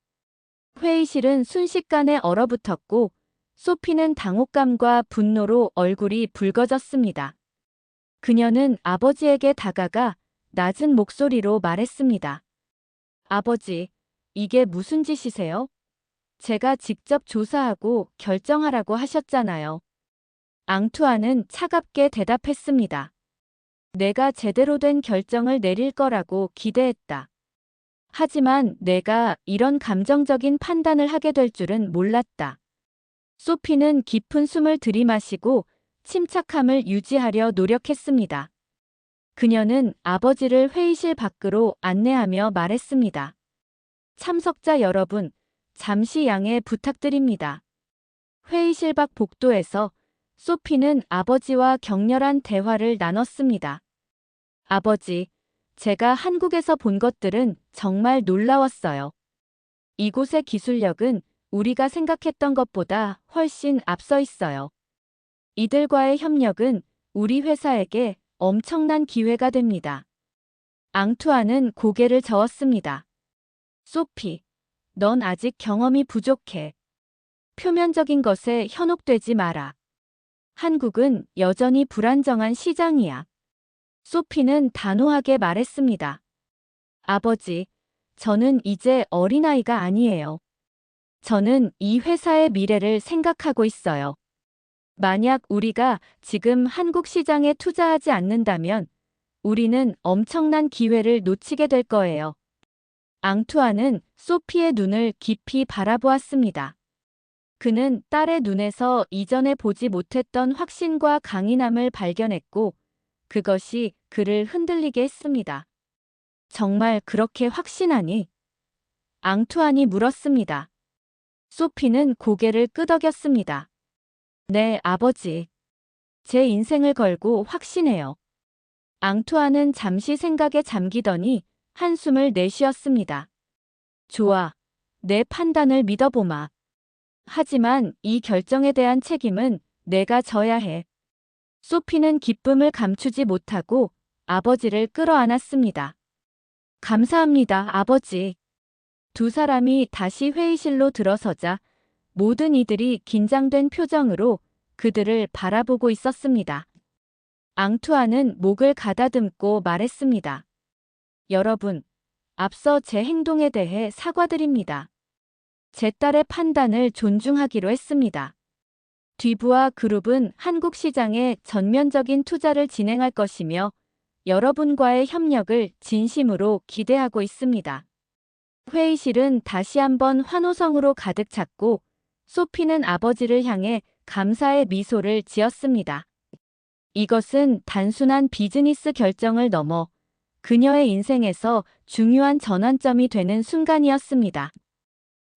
회의실은 순식간에 얼어붙었고 소피는 당혹감과 분노로 얼굴이 붉어졌습니다. 그녀는 아버지에게 다가가 낮은 목소리로 말했습니다. 아버지, 이게 무슨 짓이세요? 제가 직접 조사하고 결정하라고 하셨잖아요. 앙투안은 차갑게 대답했습니다. 내가 제대로 된 결정을 내릴 거라고 기대했다. 하지만 내가 이런 감정적인 판단을 하게 될 줄은 몰랐다. 소피는 깊은 숨을 들이마시고 침착함을 유지하려 노력했습니다. 그녀는 아버지를 회의실 밖으로 안내하며 말했습니다. 참석자 여러분, 잠시 양해 부탁드립니다. 회의실 밖 복도에서 소피는 아버지와 격렬한 대화를 나눴습니다. 아버지, 제가 한국에서 본 것들은 정말 놀라웠어요. 이곳의 기술력은 우리가 생각했던 것보다 훨씬 앞서 있어요. 이들과의 협력은 우리 회사에게 엄청난 기회가 됩니다. 앙투안은 고개를 저었습니다. 소피, 넌 아직 경험이 부족해. 표면적인 것에 현혹되지 마라. 한국은 여전히 불안정한 시장이야. 소피는 단호하게 말했습니다. 아버지, 저는 이제 어린아이가 아니에요. 저는 이 회사의 미래를 생각하고 있어요. 만약 우리가 지금 한국 시장에 투자하지 않는다면 우리는 엄청난 기회를 놓치게 될 거예요. 앙투안은 소피의 눈을 깊이 바라보았습니다. 그는 딸의 눈에서 이전에 보지 못했던 확신과 강인함을 발견했고 그것이 그를 흔들리게 했습니다. 정말 그렇게 확신하니? 앙투안이 물었습니다. 소피는 고개를 끄덕였습니다. 네, 아버지. 제 인생을 걸고 확신해요. 앙투안은 잠시 생각에 잠기더니 한숨을 내쉬었습니다. 좋아. 내 판단을 믿어보마. 하지만 이 결정에 대한 책임은 내가 져야 해. 소피는 기쁨을 감추지 못하고 아버지를 끌어안았습니다. 감사합니다, 아버지. 두 사람이 다시 회의실로 들어서자 모든 이들이 긴장된 표정으로 그들을 바라보고 있었습니다. 앙투안은 목을 가다듬고 말했습니다. 여러분, 앞서 제 행동에 대해 사과드립니다. 제 딸의 판단을 존중하기로 했습니다. 뒤부아 그룹은 한국 시장에 전면적인 투자를 진행할 것이며 여러분과의 협력을 진심으로 기대하고 있습니다. 회의실은 다시 한번 환호성으로 가득 찼고 소피는 아버지를 향해 감사의 미소를 지었습니다. 이것은 단순한 비즈니스 결정을 넘어 그녀의 인생에서 중요한 전환점이 되는 순간이었습니다.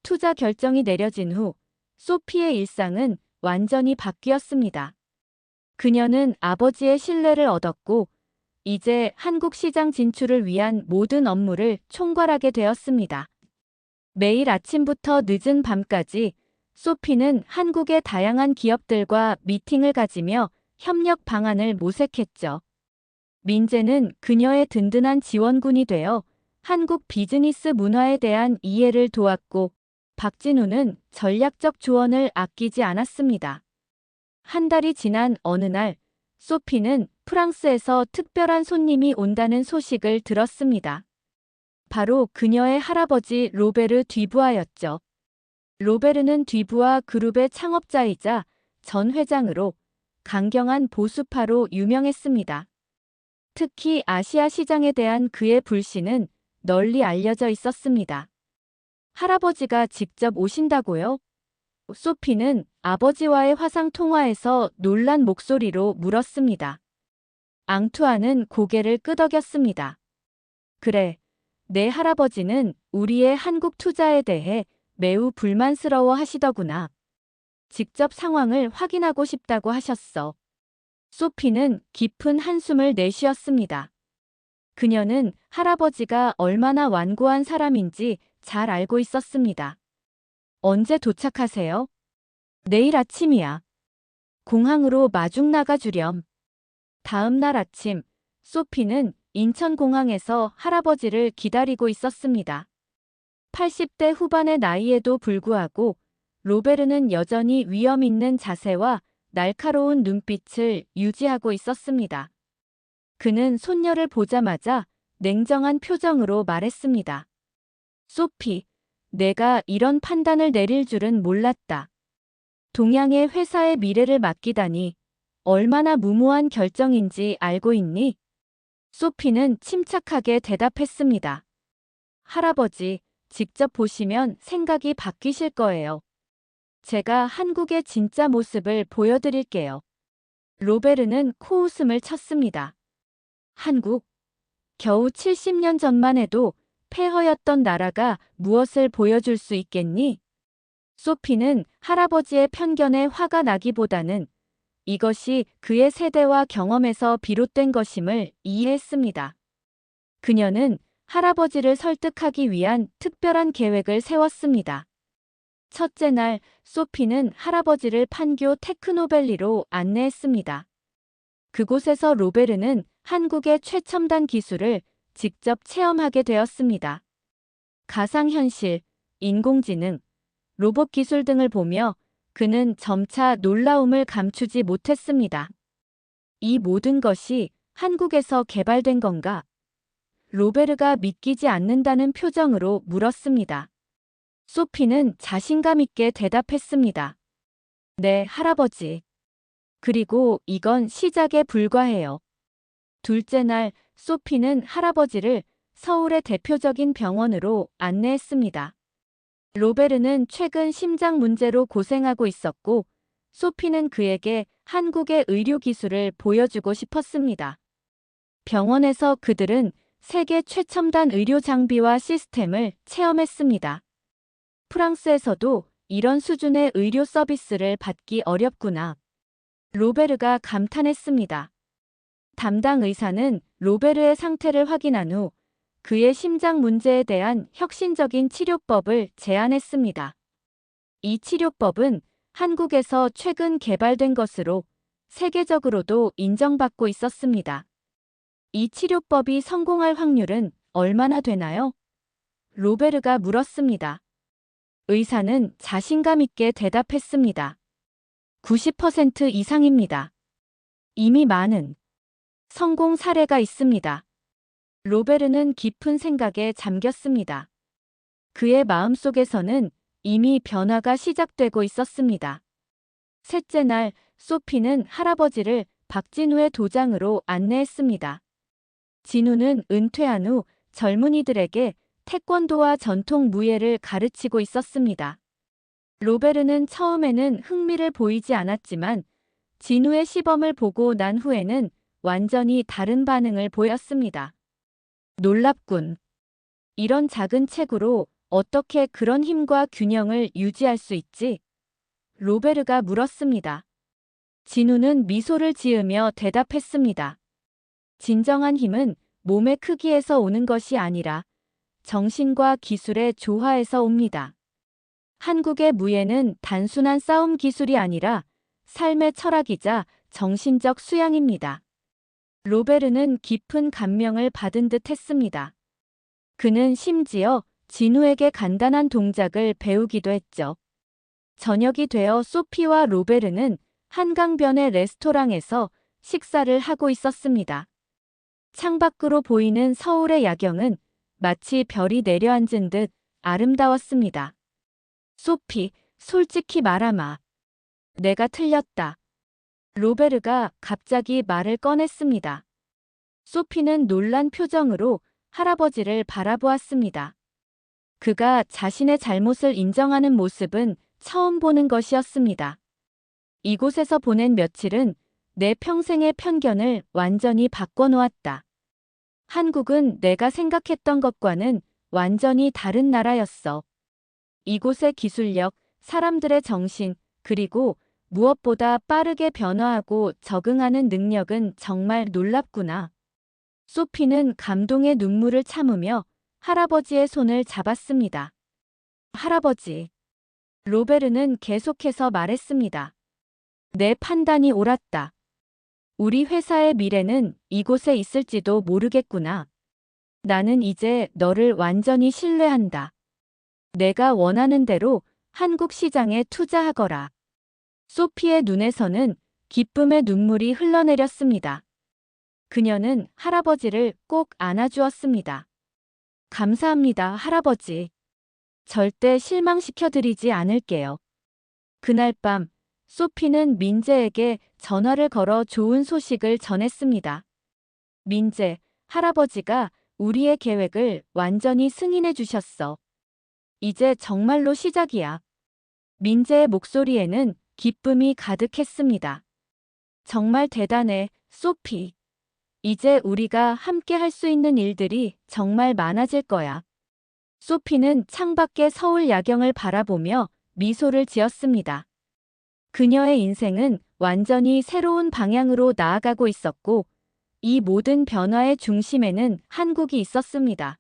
투자 결정이 내려진 후 소피의 일상은 완전히 바뀌었습니다. 그녀는 아버지의 신뢰를 얻었고 이제 한국 시장 진출을 위한 모든 업무를 총괄하게 되었습니다. 매일 아침부터 늦은 밤까지 소피는 한국의 다양한 기업들과 미팅을 가지며 협력 방안을 모색했죠. 민재는 그녀의 든든한 지원군이 되어 한국 비즈니스 문화에 대한 이해를 도왔고 박진우는 전략적 조언을 아끼지 않았습니다. 한 달이 지난 어느 날 소피는 프랑스에서 특별한 손님이 온다는 소식을 들었습니다. 바로 그녀의 할아버지 로베르 듀부아였죠. 로베르는 듀부아 그룹의 창업자이자 전 회장으로 강경한 보수파로 유명했습니다. 특히 아시아 시장에 대한 그의 불신은 널리 알려져 있었습니다. 할아버지가 직접 오신다고요? 소피는 아버지와의 화상 통화에서 놀란 목소리로 물었습니다. 앙투아는 고개를 끄덕였습니다. 그래, 내 할아버지는 우리의 한국 투자에 대해 매우 불만스러워 하시더구나. 직접 상황을 확인하고 싶다고 하셨어. 소피는 깊은 한숨을 내쉬었습니다. 그녀는 할아버지가 얼마나 완고한 사람인지 잘 알고 있었습니다. 언제 도착하세요? 내일 아침이야. 공항으로 마중 나가주렴. 다음 날 아침, 소피는 인천공항에서 할아버지를 기다리고 있었습니다. 80대 후반의 나이에도 불구하고 로베르는 여전히 위험 있는 자세와 날카로운 눈빛을 유지하고 있었습니다. 그는 손녀를 보자마자 냉정한 표정으로 말했습니다. 소피, 내가 이런 판단을 내릴 줄은 몰랐다. 동양의 회사의 미래를 맡기다니 얼마나 무모한 결정인지 알고 있니? 소피는 침착하게 대답했습니다. 할아버지, 직접 보시면 생각이 바뀌실 거예요. 제가 한국의 진짜 모습을 보여드릴게요. 로베르는 코웃음을 쳤습니다. 한국? 겨우 70년 전만 해도 폐허였던 나라가 무엇을 보여줄 수 있겠니? 소피는 할아버지의 편견에 화가 나기보다는 이것이 그의 세대와 경험에서 비롯된 것임을 이해했습니다. 그녀는 할아버지를 설득하기 위한 특별한 계획을 세웠습니다. 첫째 날, 소피는 할아버지를 판교 테크노밸리로 안내했습니다. 그곳에서 로베르는 한국의 최첨단 기술을 직접 체험하게 되었습니다. 가상현실, 인공지능, 로봇 기술 등을 보며 그는 점차 놀라움을 감추지 못했습니다. 이 모든 것이 한국에서 개발된 건가? 로베르가 믿기지 않는다는 표정으로 물었습니다. 소피는 자신감 있게 대답했습니다. 네, 할아버지. 그리고 이건 시작에 불과해요. 둘째 날, 소피는 할아버지를 서울의 대표적인 병원으로 안내했습니다. 로베르는 최근 심장 문제로 고생하고 있었고, 소피는 그에게 한국의 의료 기술을 보여주고 싶었습니다. 병원에서 그들은 세계 최첨단 의료 장비와 시스템을 체험했습니다. 프랑스에서도 이런 수준의 의료 서비스를 받기 어렵구나. 로베르가 감탄했습니다. 담당 의사는 로베르의 상태를 확인한 후 그의 심장 문제에 대한 혁신적인 치료법을 제안했습니다. 이 치료법은 한국에서 최근 개발된 것으로 세계적으로도 인정받고 있었습니다. 이 치료법이 성공할 확률은 얼마나 되나요? 로베르가 물었습니다. 의사는 자신감 있게 대답했습니다. 90% 이상입니다. 이미 많은 성공 사례가 있습니다. 로베르는 깊은 생각에 잠겼습니다. 그의 마음속에서는 이미 변화가 시작되고 있었습니다. 셋째 날, 소피는 할아버지를 박진우의 도장으로 안내했습니다. 진우는 은퇴한 후 젊은이들에게 태권도와 전통 무예를 가르치고 있었습니다. 로베르는 처음에는 흥미를 보이지 않았지만 진우의 시범을 보고 난 후에는 완전히 다른 반응을 보였습니다. 놀랍군. 이런 작은 책으로 어떻게 그런 힘과 균형을 유지할 수 있지? 로베르가 물었습니다. 진우는 미소를 지으며 대답했습니다. 진정한 힘은 몸의 크기에서 오는 것이 아니라 정신과 기술의 조화에서 옵니다. 한국의 무예는 단순한 싸움 기술이 아니라 삶의 철학이자 정신적 수양입니다. 로베르는 깊은 감명을 받은 듯 했습니다. 그는 심지어 진우에게 간단한 동작을 배우기도 했죠. 저녁이 되어 소피와 로베르는 한강변의 레스토랑에서 식사를 하고 있었습니다. 창밖으로 보이는 서울의 야경은 마치 별이 내려앉은 듯 아름다웠습니다. 소피, 솔직히 말하마. 내가 틀렸다. 로베르가 갑자기 말을 꺼냈습니다. 소피는 놀란 표정으로 할아버지를 바라보았습니다. 그가 자신의 잘못을 인정하는 모습은 처음 보는 것이었습니다. 이곳에서 보낸 며칠은 내 평생의 편견을 완전히 바꿔놓았다. 한국은 내가 생각했던 것과는 완전히 다른 나라였어. 이곳의 기술력, 사람들의 정신, 그리고 무엇보다 빠르게 변화하고 적응하는 능력은 정말 놀랍구나. 소피는 감동의 눈물을 참으며 할아버지의 손을 잡았습니다. 할아버지. 로베르는 계속해서 말했습니다. 내 판단이 옳았다. 우리 회사의 미래는 이곳에 있을지도 모르겠구나. 나는 이제 너를 완전히 신뢰한다. 내가 원하는 대로 한국 시장에 투자하거라. 소피의 눈에서는 기쁨의 눈물이 흘러내렸습니다. 그녀는 할아버지를 꼭 안아주었습니다. 감사합니다, 할아버지. 절대 실망시켜드리지 않을게요. 그날 밤, 소피는 민재에게 전화를 걸어 좋은 소식을 전했습니다. 민재, 할아버지가 우리의 계획을 완전히 승인해 주셨어. 이제 정말로 시작이야. 민재의 목소리에는 기쁨이 가득했습니다. 정말 대단해, 소피. 이제 우리가 함께 할 수 있는 일들이 정말 많아질 거야. 소피는 창밖의 서울 야경을 바라보며 미소를 지었습니다. 그녀의 인생은 완전히 새로운 방향으로 나아가고 있었고, 이 모든 변화의 중심에는 한국이 있었습니다.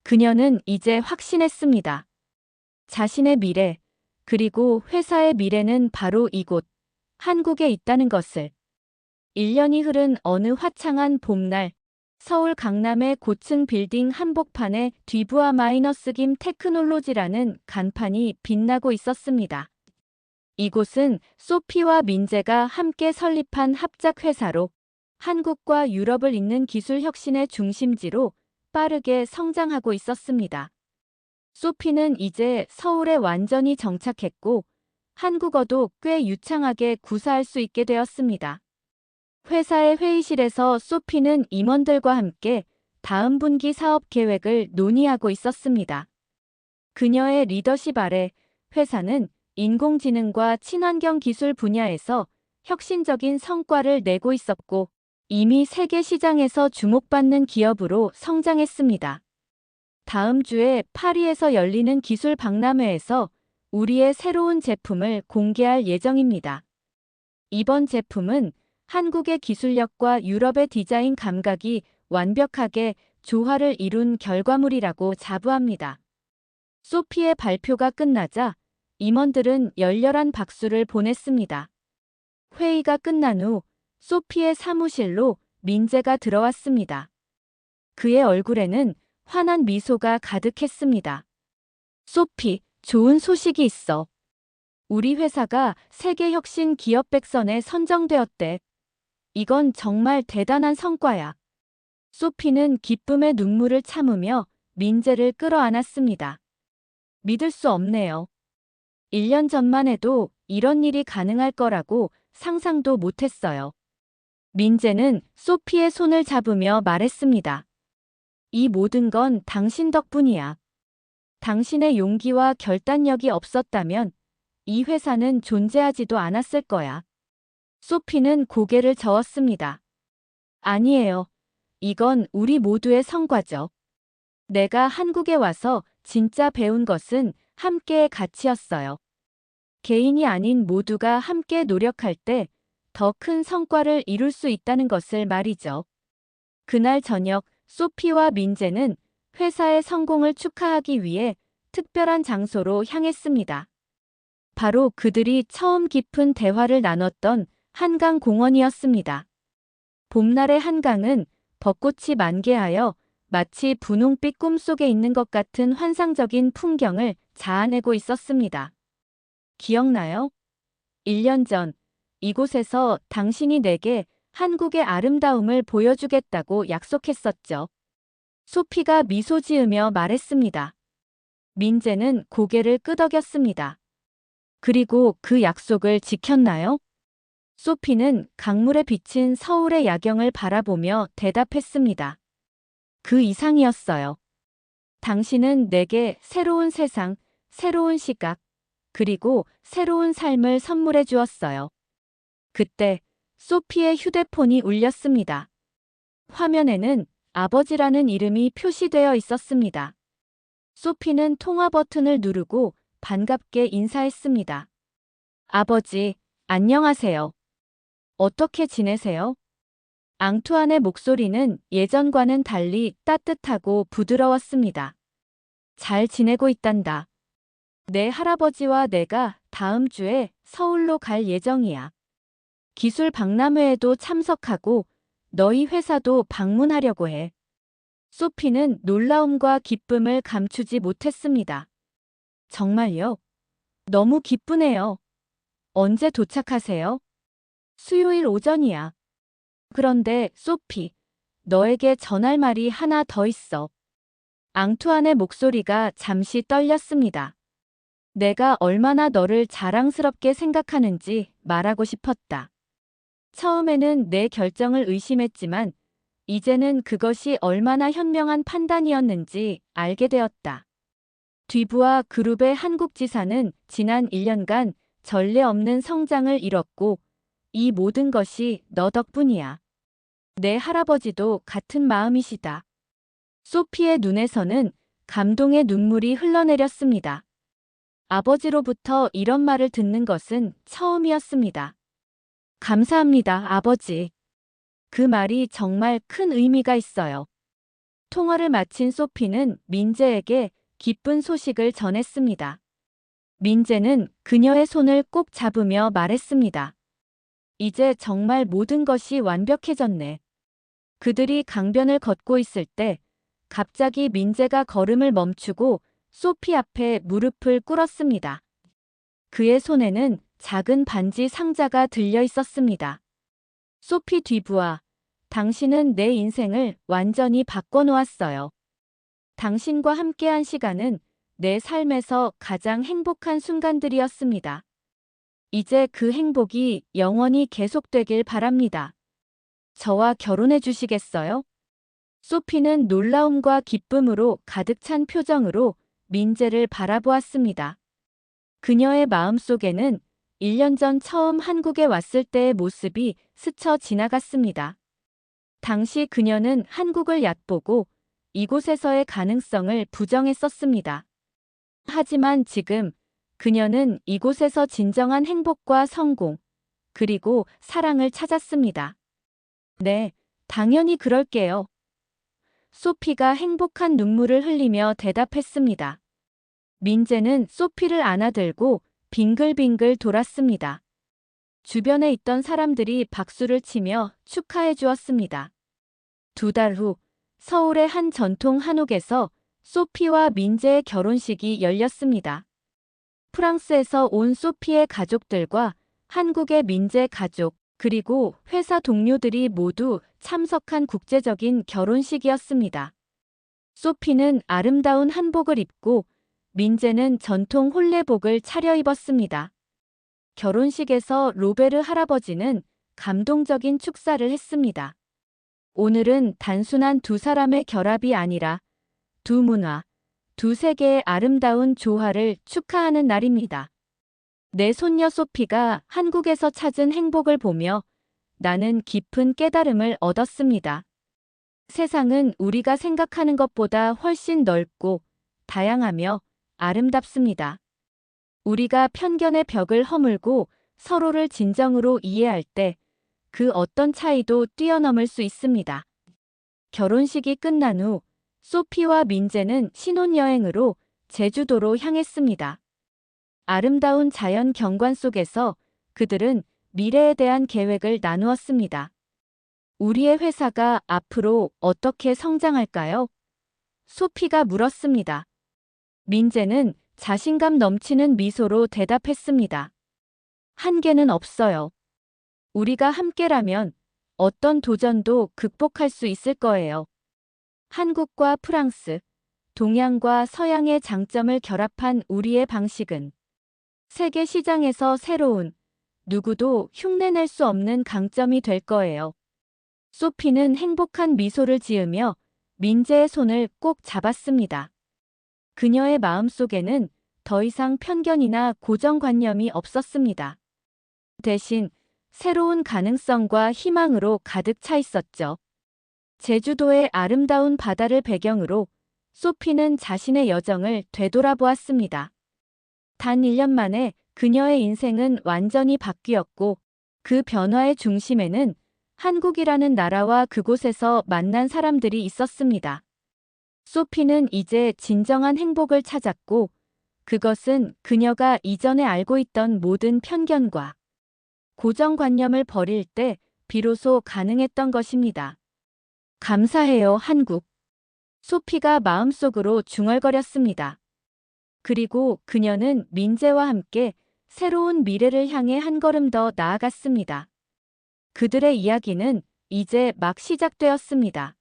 그녀는 이제 확신했습니다. 자신의 미래, 그리고 회사의 미래는 바로 이곳, 한국에 있다는 것을. 1년이 흐른 어느 화창한 봄날, 서울 강남의 고층 빌딩 한복판에 뒤부아 마이너스 김 테크놀로지라는 간판이 빛나고 있었습니다. 이곳은 소피와 민재가 함께 설립한 합작회사로 한국과 유럽을 잇는 기술 혁신의 중심지로 빠르게 성장하고 있었습니다. 소피는 이제 서울에 완전히 정착했고 한국어도 꽤 유창하게 구사할 수 있게 되었습니다. 회사의 회의실에서 소피는 임원들과 함께 다음 분기 사업 계획을 논의하고 있었습니다. 그녀의 리더십 아래 회사는 인공지능과 친환경 기술 분야에서 혁신적인 성과를 내고 있었고 이미 세계 시장에서 주목받는 기업으로 성장했습니다. 다음 주에 파리에서 열리는 기술 박람회에서 우리의 새로운 제품을 공개할 예정입니다. 이번 제품은 한국의 기술력과 유럽의 디자인 감각이 완벽하게 조화를 이룬 결과물이라고 자부합니다. 소피의 발표가 끝나자 임원들은 열렬한 박수를 보냈습니다. 회의가 끝난 후 소피의 사무실로 민재가 들어왔습니다. 그의 얼굴에는 환한 미소가 가득했습니다. 소피, 좋은 소식이 있어. 우리 회사가 세계혁신 기업 100선에 선정되었대. 이건 정말 대단한 성과야. 소피는 기쁨의 눈물을 참으며 민재를 끌어안았습니다. 믿을 수 없네요. 1년 전만 해도 이런 일이 가능할 거라고 상상도 못했어요. 민재는 소피의 손을 잡으며 말했습니다. 이 모든 건 당신 덕분이야. 당신의 용기와 결단력이 없었다면 이 회사는 존재하지도 않았을 거야. 소피는 고개를 저었습니다. 아니에요. 이건 우리 모두의 성과죠. 내가 한국에 와서 진짜 배운 것은 함께의 가치였어요. 개인이 아닌 모두가 함께 노력할 때 더 큰 성과를 이룰 수 있다는 것을 말이죠. 그날 저녁 소피와 민재는 회사의 성공을 축하하기 위해 특별한 장소로 향했습니다. 바로 그들이 처음 깊은 대화를 나눴던 한강 공원이었습니다. 봄날의 한강은 벚꽃이 만개하여 마치 분홍빛 꿈속에 있는 것 같은 환상적인 풍경을 자아내고 있었습니다. 기억나요? 1년 전 이곳에서 당신이 내게 한국의 아름다움을 보여주겠다고 약속했었죠. 소피가 미소 지으며 말했습니다. 민재는 고개를 끄덕였습니다. 그리고 그 약속을 지켰나요? 소피는 강물에 비친 서울의 야경을 바라보며 대답했습니다. 그 이상이었어요. 당신은 내게 새로운 세상, 새로운 시각, 그리고 새로운 삶을 선물해 주었어요. 그때 소피의 휴대폰이 울렸습니다. 화면에는 아버지라는 이름이 표시되어 있었습니다. 소피는 통화 버튼을 누르고 반갑게 인사했습니다. 아버지, 안녕하세요. 어떻게 지내세요? 앙투안의 목소리는 예전과는 달리 따뜻하고 부드러웠습니다. 잘 지내고 있단다. 내 할아버지와 내가 다음 주에 서울로 갈 예정이야. 기술 박람회에도 참석하고 너희 회사도 방문하려고 해. 소피는 놀라움과 기쁨을 감추지 못했습니다. 정말요? 너무 기쁘네요. 언제 도착하세요? 수요일 오전이야. 그런데 소피, 너에게 전할 말이 하나 더 있어. 앙투안의 목소리가 잠시 떨렸습니다. 내가 얼마나 너를 자랑스럽게 생각하는지 말하고 싶었다. 처음에는 내 결정을 의심했지만 이제는 그것이 얼마나 현명한 판단이었는지 알게 되었다. 뒤부와 그룹의 한국 지사는 지난 1년간 전례 없는 성장을 이뤘고 이 모든 것이 너 덕분이야. 내 할아버지도 같은 마음이시다. 소피의 눈에서는 감동의 눈물이 흘러내렸습니다. 아버지로부터 이런 말을 듣는 것은 처음이었습니다. 감사합니다, 아버지. 그 말이 정말 큰 의미가 있어요. 통화를 마친 소피는 민재에게 기쁜 소식을 전했습니다. 민재는 그녀의 손을 꼭 잡으며 말했습니다. 이제 정말 모든 것이 완벽해졌네. 그들이 강변을 걷고 있을 때 갑자기 민재가 걸음을 멈추고 소피 앞에 무릎을 꿇었습니다. 그의 손에는 작은 반지 상자가 들려 있었습니다. 소피 뒤부아, 당신은 내 인생을 완전히 바꿔놓았어요. 당신과 함께한 시간은 내 삶에서 가장 행복한 순간들이었습니다. 이제 그 행복이 영원히 계속되길 바랍니다. 저와 결혼해 주시겠어요? 소피는 놀라움과 기쁨으로 가득 찬 표정으로 민재를 바라보았습니다. 그녀의 마음속에는 1년 전 처음 한국에 왔을 때의 모습이 스쳐 지나갔습니다. 당시 그녀는 한국을 얕보고 이곳에서의 가능성을 부정했었습니다. 하지만 지금 그녀는 이곳에서 진정한 행복과 성공, 그리고 사랑을 찾았습니다. 네, 당연히 그럴게요. 소피가 행복한 눈물을 흘리며 대답했습니다. 민재는 소피를 안아들고 빙글빙글 돌았습니다. 주변에 있던 사람들이 박수를 치며 축하해 주었습니다. 2달 후 서울의 한 전통 한옥에서 소피와 민재의 결혼식이 열렸습니다. 프랑스에서 온 소피의 가족들과 한국의 민재 가족, 그리고 회사 동료들이 모두 참석한 국제적인 결혼식이었습니다. 소피는 아름다운 한복을 입고 민재는 전통 혼례복을 차려입었습니다. 결혼식에서 로베르 할아버지는 감동적인 축사를 했습니다. 오늘은 단순한 두 사람의 결합이 아니라 두 문화, 두 세계의 아름다운 조화를 축하하는 날입니다. 내 손녀 소피가 한국에서 찾은 행복을 보며 나는 깊은 깨달음을 얻었습니다. 세상은 우리가 생각하는 것보다 훨씬 넓고 다양하며 아름답습니다. 우리가 편견의 벽을 허물고 서로를 진정으로 이해할 때 그 어떤 차이도 뛰어넘을 수 있습니다. 결혼식이 끝난 후 소피와 민재는 신혼여행으로 제주도로 향했습니다. 아름다운 자연 경관 속에서 그들은 미래에 대한 계획을 나누었습니다. 우리의 회사가 앞으로 어떻게 성장할까요? 소피가 물었습니다. 민재는 자신감 넘치는 미소로 대답했습니다. 한계는 없어요. 우리가 함께라면 어떤 도전도 극복할 수 있을 거예요. 한국과 프랑스, 동양과 서양의 장점을 결합한 우리의 방식은 세계 시장에서 새로운, 누구도 흉내낼 수 없는 강점이 될 거예요. 소피는 행복한 미소를 지으며 민재의 손을 꼭 잡았습니다. 그녀의 마음속에는 더 이상 편견이나 고정관념이 없었습니다. 대신 새로운 가능성과 희망으로 가득 차 있었죠. 제주도의 아름다운 바다를 배경으로 소피는 자신의 여정을 되돌아보았습니다. 단 1년 만에 그녀의 인생은 완전히 바뀌었고 그 변화의 중심에는 한국이라는 나라와 그곳에서 만난 사람들이 있었습니다. 소피는 이제 진정한 행복을 찾았고 그것은 그녀가 이전에 알고 있던 모든 편견과 고정관념을 버릴 때 비로소 가능했던 것입니다. 감사해요, 한국. 소피가 마음속으로 중얼거렸습니다. 그리고 그녀는 민재와 함께 새로운 미래를 향해 한 걸음 더 나아갔습니다. 그들의 이야기는 이제 막 시작되었습니다.